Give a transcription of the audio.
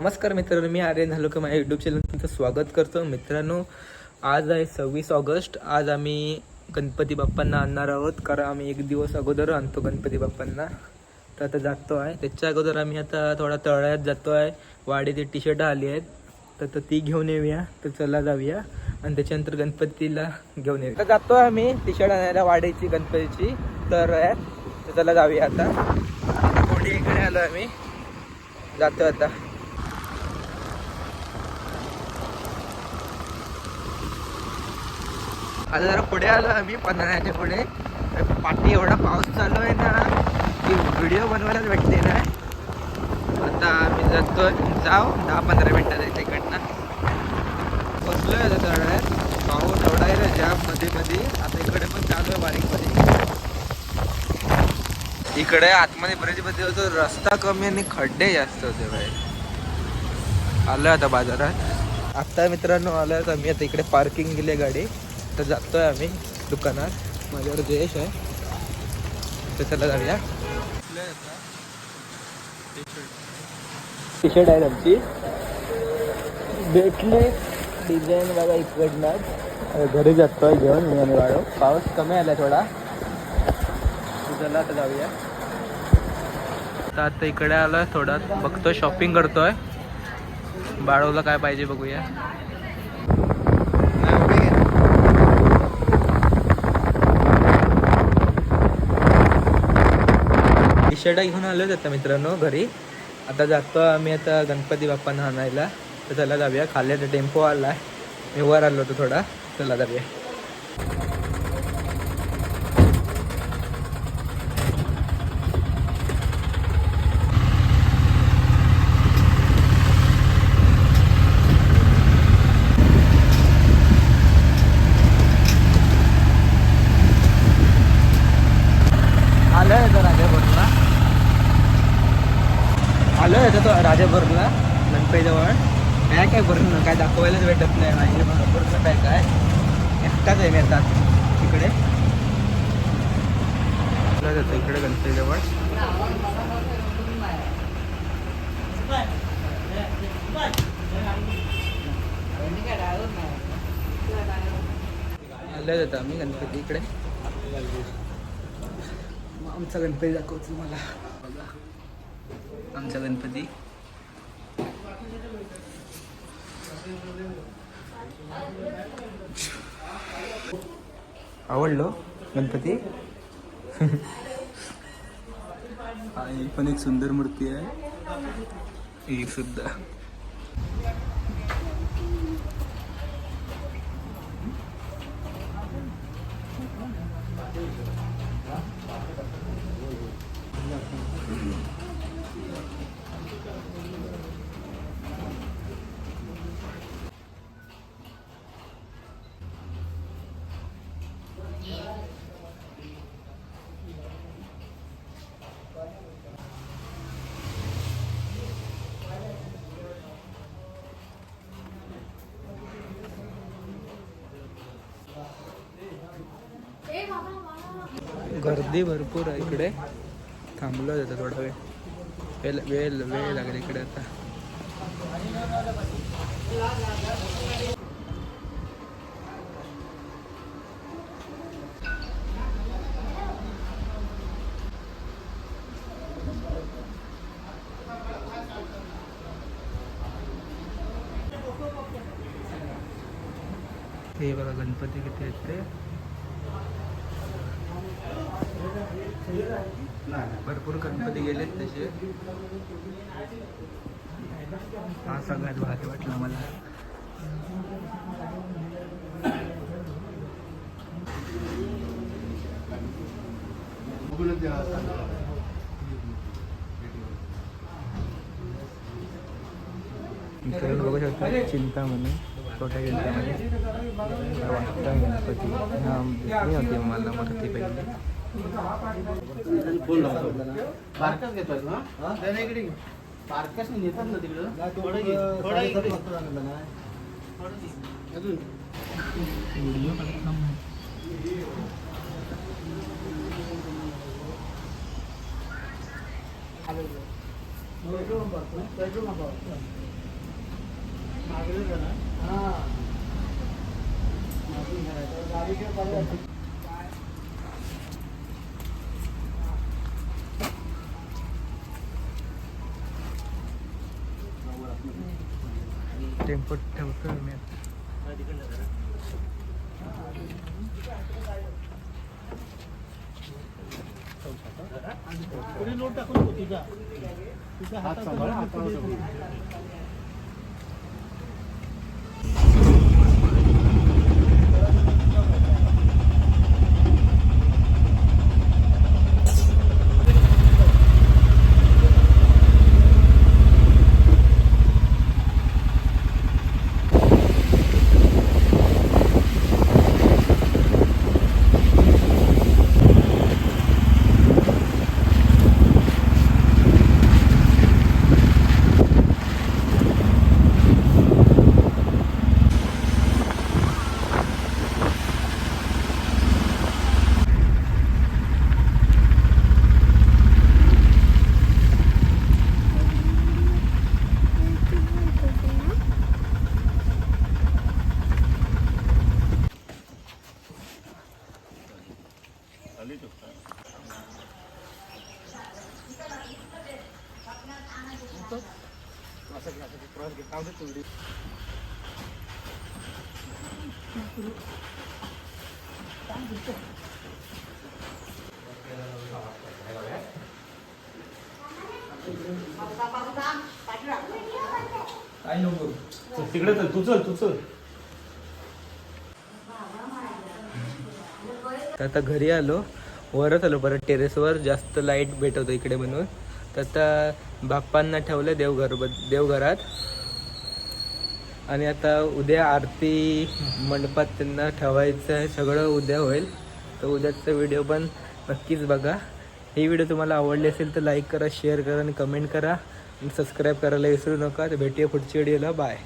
नमस्कार मित्रांनो, मी आर्यन झालो की माझ्या यूट्यूब चॅनल तुमचं स्वागत करतो. मित्रांनो, आज आहे 26 ऑगस्ट. आज आम्ही गणपती बाप्पांना आणणार आहोत, कारण आम्ही एक दिवस अगोदर आणतो गणपती बाप्पांना. तर आता जातो आहे. त्याच्या अगोदर आम्ही आता थोडा तळ्यात जातो आहे. वाडीचे टी शर्ट आली आहेत, तर ती घेऊन येऊया. तर चला जाऊया आणि त्याच्यानंतर गणपतीला घेऊन येऊया. तर जातो आहे आम्ही टी शर्ट आणायला वाडीची गणपतीची. तर चला जाऊया. आता थोडी इकडे आलो आम्ही, जातो आता. आता जरा पुढे आलो आम्ही, पन्हाळ्याच्या पुढे. पाठी एवढा पाऊस चालू आहे ना की व्हिडिओ बनवायलाच भेटते ना. आता आम्ही जातो, 10-15 मिनटात आहे तिकडनं. बसलो आहे आता तळ्यात. पाऊस एवढा आहे ना जाम मध्ये मध्ये. आता इकडे पण चालू आहे बारीक मध्ये. इकडे आतमध्ये बरेच मध्ये होतो, रस्ता कमी आणि खड्डे जास्त होते बाहेर. आलो आता बाजारात. आता मित्रांनो आलो आम्ही. आता इकडे पार्किंग केली आहे गाडी. तर जातोय आम्ही दुकानात. माझ्यावर जयेश आहे. तर चला जाऊया. टी शर्ट आहे आमची, भेटली डिझाईन बघा इकडनं. घरी जातोय घेऊन मी आणि वाढव. पाऊस कमी आला थोडा. चला आता जाऊया. आता इकडे आलोय, थोडा बघतोय, शॉपिंग करतोय. बाळवला काय पाहिजे बघूया. टी शर्ट घेऊन आलोच आता मित्रांनो घरी. आता जातो आम्ही आता गणपती बाप्पांना आणायला. तर चला जाऊया. खाली आता टेम्पो आला आहे, मी वर आलो होतो थोडा. चला जाऊया. आलो आहे तो राजापूरला, गणपतीजवळ. काय भरून काय दाखवायलाच भेटत नाही. माझे भरपूरचं पॅक आहे. एकटाच आहे मी आता तिकडे. इकडे गणपतीजवळ आलोय आता आम्ही गणपती इकडे. आमचा गणपती दाखवतो मला. आमचा गणपती आवडलो गणपती. ही पण एक सुंदर मूर्ती आहे, ही सुद्धा. गर्दी भरपूर आहे इकडे. थांबलो जातं थोडा वेळ लागेल इकडे आता. हे बघा गणपती किती आहेत ते. भरपूर गणपती गेलेत तसे. हा सगळ्यात भारी वाटला मला. मित्रांनो बघू शकता, चिंता म्हणून छोट्या चिंतामध्ये वाटतं गणपती. हा होती मला मूर्ती पहिली. बारकाच घेतोय ना, बारकाच नाही घेतात ना तिकडं. अजून व्हिडिओ टेम्पो ठेवतो मी आता. पुढे लोट टाकून तुझा हात सांभाळ, हातावर टाकून. काय नको तिकडे चल, तू चल. आता घरी आलो, वरच आलो परत टेरेसवर. जास्त लाईट भेटवतो इकडे म्हणून. तर आता बाप्पांना ठेवलं देवघरात. आणि आता उद्या आरती मंडपात त्यांना ठेवायचं आहे. सगळं उद्या होईल. तर उद्याचा व्हिडिओ पण नक्कीच बघा. ही व्हिडिओ तुम्हाला आवडली असेल तर लाईक करा, शेअर करा आणि कमेंट करा. आणि सबस्क्राईब करायला विसरू नका. तर भेटूया पुढच्या व्हिडिओला. बाय.